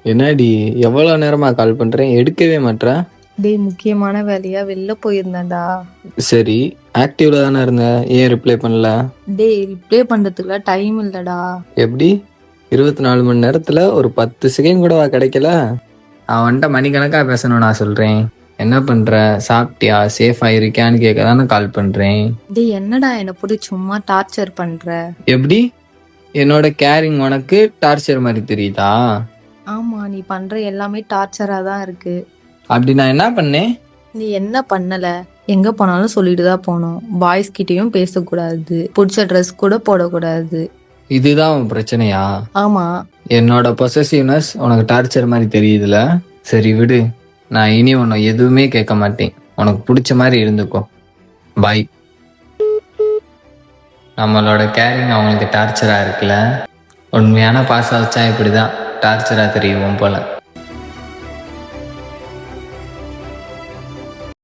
என்னடி எவ்வளோ நேரமா கால் பண்றேன், எடுக்கவே மாட்ற? டேய் முக்கியமான வேலையா வெளில போயிருந்தேன்டா. சரி, ஆக்டிவ்ல தானே இருந்த, ஏன் ரிப்ளை பண்ணல? டேய் ரிப்ளை பண்றதுக்குலாம் டைம் இல்லடா. எப்படி 24 மணி நேரத்துல ஒரு 10 செகண்ட் கூடவா கிடைக்கல? அவன்கிட்ட மணிக்கணக்கா பேசணும் நான் சொல்றேன். என்ன பண்ற, சாப்பிட்டியா, சேஃபா இருக்கியான்னு கேட்க தானே கால் பண்றேன். டேய் என்னடா என்னை போட்டு சும்மா டார்ச்சர் பண்ற? எப்படி என்னோட கேரிங் உனக்கு டார்ச்சர் மாதிரி தெரியுதா? ஆமா, நீ பண்ற எல்லாமே டார்ச்சரா தான் இருக்கு. அப்படி நான் என்ன பண்ணேன்? நீ என்ன பண்ணல? எங்க போனாலும் சொல்லிட்டு தான் போனோம். பாய்ஸ் கிட்டயும் பேசக்கூடாது, பிடிச்ச ட்ரெஸ் கூட போடக்கூடாது. இதுதான் உன் பிரச்சனையா? ஆமா. என்னோட பொசசிவ்னஸ் உனக்கு டார்ச்சர் மாதிரி தெரியுதுல. சரி விடு, நான் இனி உன்னை எதுவுமே கேட்க மாட்டேன். உனக்கு பிடிச்ச மாதிரி இருந்துக்கோ. பாய். நம்மளோட கேரிங் அவங்களுக்கு டார்ச்சரா இருக்குல்ல. உண்மையான பாசம் வச்சா இப்படிதான் டார்ச்சரா தெரியும் போல.